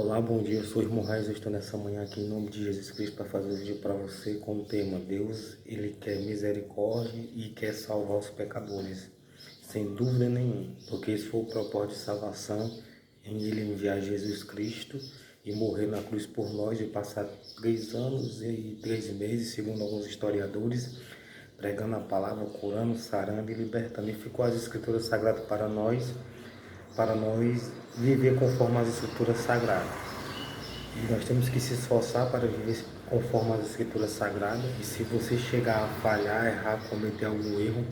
Olá, bom dia, eu sou o irmão Raiz, eu estou nessa manhã aqui em nome de Jesus Cristo para fazer um vídeo para você com o tema Deus, Ele quer misericórdia e quer salvar os pecadores, sem dúvida nenhuma, porque esse foi o propósito de salvação, em Ele enviar Jesus Cristo e morrer na cruz por nós e passar 3 anos e 3 meses, segundo alguns historiadores, pregando a palavra, curando, sarando e libertando. E ficou as escrituras sagradas para nós viver conforme as escrituras sagradas. E nós temos que se esforçar para viver conforme as escrituras sagradas. E se você chegar a falhar, errar, cometer algum erro,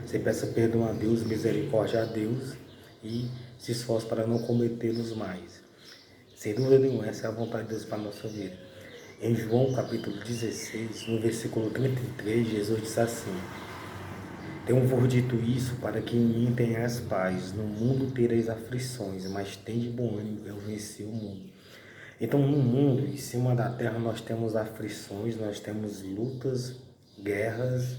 você peça perdão a Deus, misericórdia a Deus e se esforce para não cometê-los mais. Sem dúvida nenhuma, essa é a vontade de Deus para a nossa vida. Em João capítulo 16, no versículo 33, Jesus diz assim: Tenho-vos dito isso para que em mim tenhais paz. No mundo tereis aflições, mas tende bom ânimo, eu venci o mundo. Então, no mundo, em cima da terra, nós temos aflições, nós temos lutas, guerras,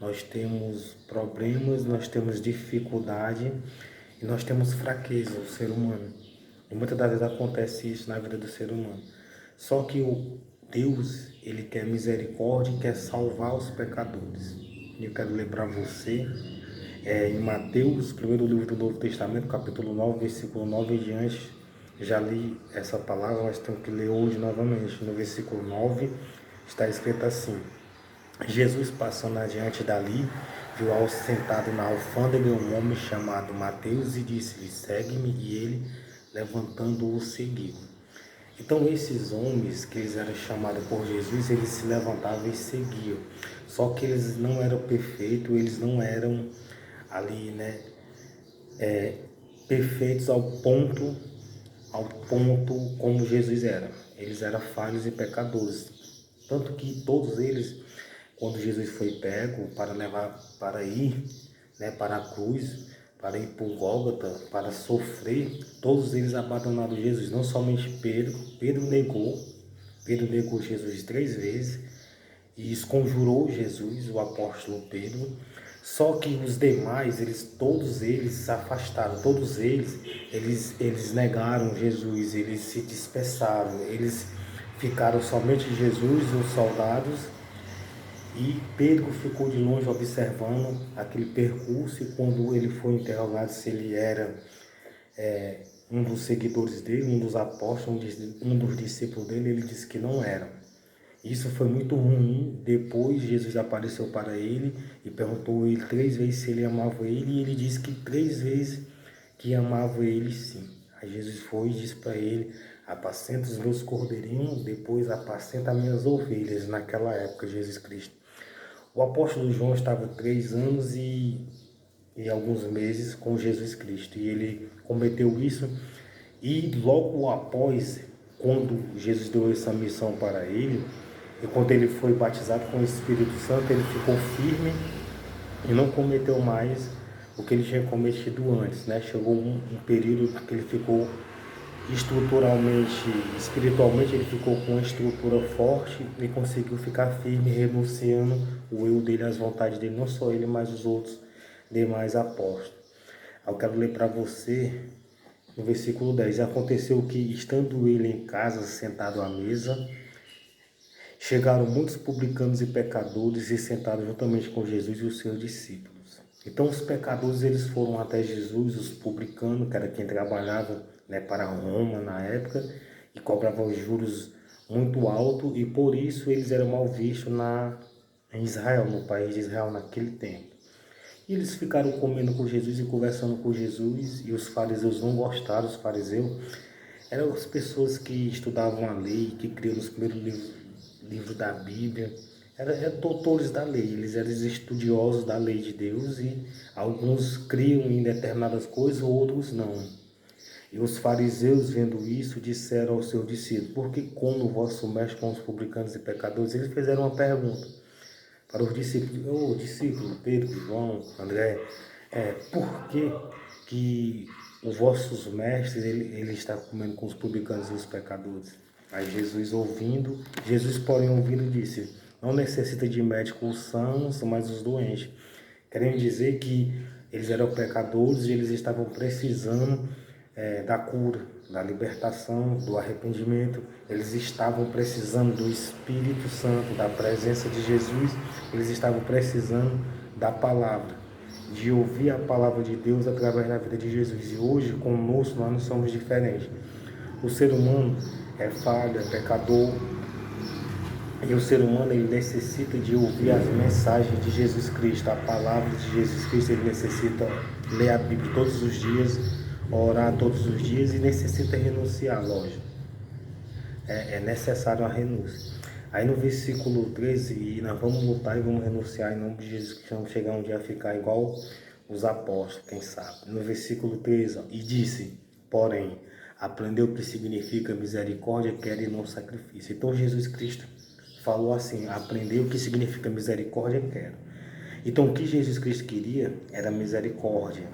nós temos problemas, nós temos dificuldade e nós temos fraqueza, o ser humano. E muitas das vezes acontece isso na vida do ser humano. Só que o Deus, Ele quer misericórdia e quer salvar os pecadores. E eu quero ler para você, em Mateus, primeiro livro do Novo Testamento, capítulo 9, versículo 9 em diante. Já li essa palavra, mas tenho que ler hoje novamente. No versículo 9 está escrito assim: Jesus, passando adiante dali, viu ao sentado na alfândega um homem chamado Mateus e disse-lhe: Segue-me. E ele, levantando-o, seguiu. Então esses homens que eles eram chamados por Jesus, eles se levantavam e seguiam. Só que eles não eram perfeitos, eles não eram ali, né, perfeitos ao ponto como Jesus era. Eles eram falhos e pecadores. Tanto que todos eles, quando Jesus foi pego para levar, para ir, né, para a cruz, para ir por Gólgota, para sofrer, todos eles abandonaram Jesus. Não somente Pedro. Pedro negou Jesus 3 vezes e esconjurou Jesus, o apóstolo Pedro. Só que os demais, todos eles se afastaram, todos eles negaram Jesus, eles se dispersaram, eles ficaram somente Jesus, os soldados, e Pedro ficou de longe observando aquele percurso. E quando ele foi interrogado se ele era um dos seguidores dele, um dos apóstolos, um dos discípulos dele, ele disse que não era. Isso foi muito ruim. Depois Jesus apareceu para ele e perguntou ele 3 vezes se ele amava ele, e ele disse que 3 vezes que amava ele, sim. Aí Jesus foi e disse para ele: apacenta os meus cordeirinhos, depois apacenta as minhas ovelhas. Naquela época, Jesus Cristo. O apóstolo João estava 3 anos e alguns meses com Jesus Cristo, e ele cometeu isso. E logo após, quando Jesus deu essa missão para ele, e quando ele foi batizado com o Espírito Santo, ele ficou firme e não cometeu mais o que ele tinha cometido antes, né? Chegou um período que ele ficou estruturalmente, espiritualmente, ele ficou com uma estrutura forte e conseguiu ficar firme, renunciando o eu dele, as vontades dele, não só ele, mas os outros demais apóstolos. Eu quero ler para você no versículo 10. Aconteceu que, estando ele em casa, sentado à mesa, chegaram muitos publicanos e pecadores e sentaram juntamente com Jesus e os seus discípulos. Então os pecadores, eles foram até Jesus, os publicanos, que era quem trabalhava, né, para Roma na época, e cobravam juros muito alto, e por isso eles eram mal vistos em Israel, no país de Israel naquele tempo. E eles ficaram comendo com Jesus e conversando com Jesus, e os fariseus não gostaram. Os fariseus eram as pessoas que estudavam a lei, que criam os primeiros livros da Bíblia. Eram doutores da lei, eles eram estudiosos da lei de Deus, e alguns criam em determinadas coisas, outros não. E os fariseus, vendo isso, disseram aos seus discípulos: por que come o vosso mestre com os publicanos e pecadores? Eles fizeram uma pergunta para os discípulos: ô discípulo Pedro, João, André, por que os vossos mestres ele está comendo com os publicanos e os pecadores? Aí Jesus porém ouvindo disse: não necessita de médicos os sãos, mas os doentes. Querendo dizer que eles eram pecadores e eles estavam precisando da cura, da libertação, do arrependimento. Eles estavam precisando do Espírito Santo, da presença de Jesus. Eles estavam precisando da palavra, de ouvir a palavra de Deus através da vida de Jesus. E hoje, conosco, nós não somos diferentes. O ser humano é falho, é pecador. E o ser humano, ele necessita de ouvir as mensagens de Jesus Cristo, a palavra de Jesus Cristo. Ele necessita ler a Bíblia todos os dias, orar todos os dias e necessita renunciar, lógico. É necessário a renúncia. Aí no versículo 13, e nós vamos lutar e vamos renunciar em nome de Jesus Cristo, vamos chegar um dia a ficar igual os apóstolos, quem sabe. No versículo 13, e disse, porém, aprendeu o que significa misericórdia, quer e não sacrifício. Então Jesus Cristo falou assim, aprendeu o que significa misericórdia, quero. Então o que Jesus Cristo queria era misericórdia,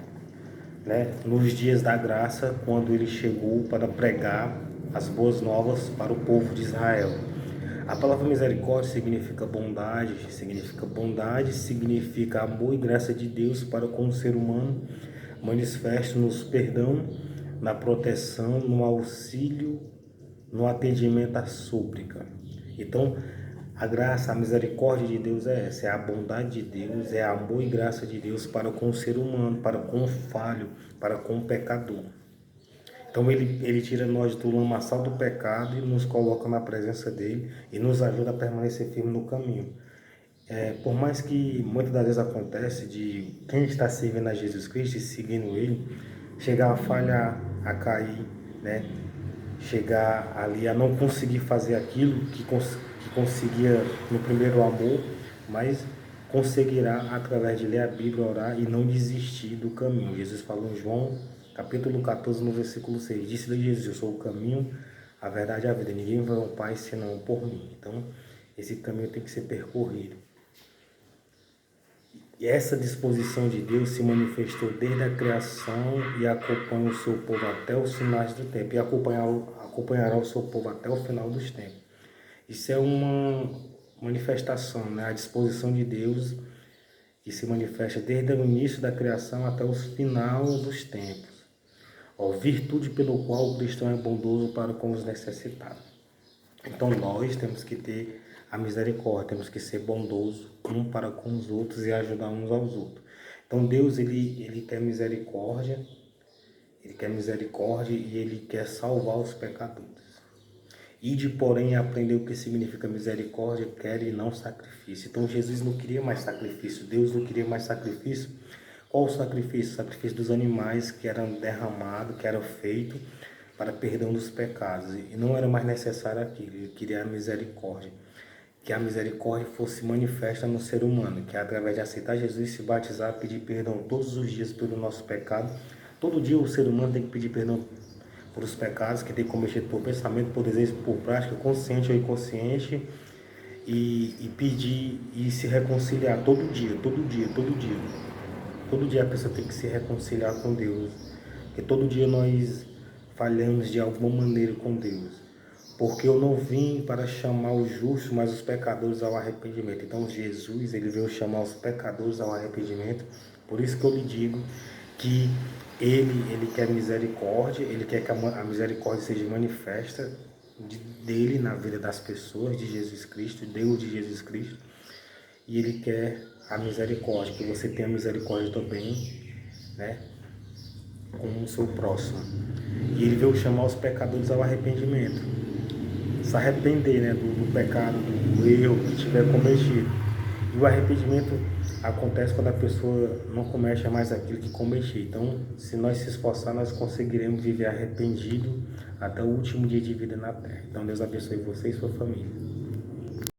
né? Nos dias da graça, quando ele chegou para pregar as boas novas para o povo de Israel. A palavra misericórdia significa bondade significa amor e graça de Deus para com o ser humano, manifesto nos perdão, na proteção, no auxílio, no atendimento à súplica. Então, a graça, a misericórdia de Deus é essa, é a bondade de Deus, é amor e graça de Deus para com o ser humano, para com o falho, para com o pecador. Então ele tira nós do lamaçal do pecado e nos coloca na presença dele e nos ajuda a permanecer firme no caminho. Por mais que muitas das vezes acontece de quem está servindo a Jesus Cristo e seguindo ele, chegar a falhar, a cair, né? Chegar ali a não conseguir fazer aquilo que conseguia no primeiro amor, mas conseguirá através de ler a Bíblia, orar e não desistir do caminho. Jesus falou em João capítulo 14, no versículo 6, disse-lhe Jesus, eu sou o caminho, a verdade e a vida, ninguém vai ao Pai senão por mim. Então esse caminho tem que ser percorrido. E essa disposição de Deus se manifestou desde a criação e acompanha o seu povo até os finais do tempo. E acompanhará o seu povo até o final dos tempos. Isso é uma manifestação, né? A disposição de Deus que se manifesta desde o início da criação até o final dos tempos. Virtude pelo qual o cristão é bondoso para com os necessitados. Então nós temos que ter a misericórdia, temos que ser bondosos um para com os outros e ajudar uns aos outros. Então Deus ele quer misericórdia, e ele quer salvar os pecadores. Ide, porém, aprender o que significa misericórdia, quer e não sacrifício. Então Jesus não queria mais sacrifício, Deus não queria mais sacrifício. Qual o sacrifício? O sacrifício dos animais que eram derramados, que eram feitos para perdão dos pecados. E não era mais necessário aquilo, ele queria a misericórdia. Que a misericórdia fosse manifesta no ser humano, que através de aceitar Jesus, se batizar, pedir perdão todos os dias pelo nosso pecado. Todo dia o ser humano tem que pedir perdão por os pecados que tem cometido por pensamento, por desejo, por prática, consciente ou inconsciente, e pedir e se reconciliar todo dia. Todo dia a pessoa tem que se reconciliar com Deus, porque todo dia nós falhamos de alguma maneira com Deus. Porque eu não vim para chamar os justos, mas os pecadores ao arrependimento. Então Jesus, ele veio chamar os pecadores ao arrependimento. Por isso que eu lhe digo que ele quer misericórdia, ele quer que a misericórdia seja manifesta dele na vida das pessoas, de Jesus Cristo, Deus de Jesus Cristo. E ele quer a misericórdia, que você tenha misericórdia também, né, com o seu próximo. E ele veio chamar os pecadores ao arrependimento. Se arrepender, né, do pecado, do erro que tiver cometido. E o arrependimento acontece quando a pessoa não comete mais aquilo que cometia. Então, se nós se esforçar, nós conseguiremos viver arrependido até o último dia de vida na terra. Então, Deus abençoe você e sua família.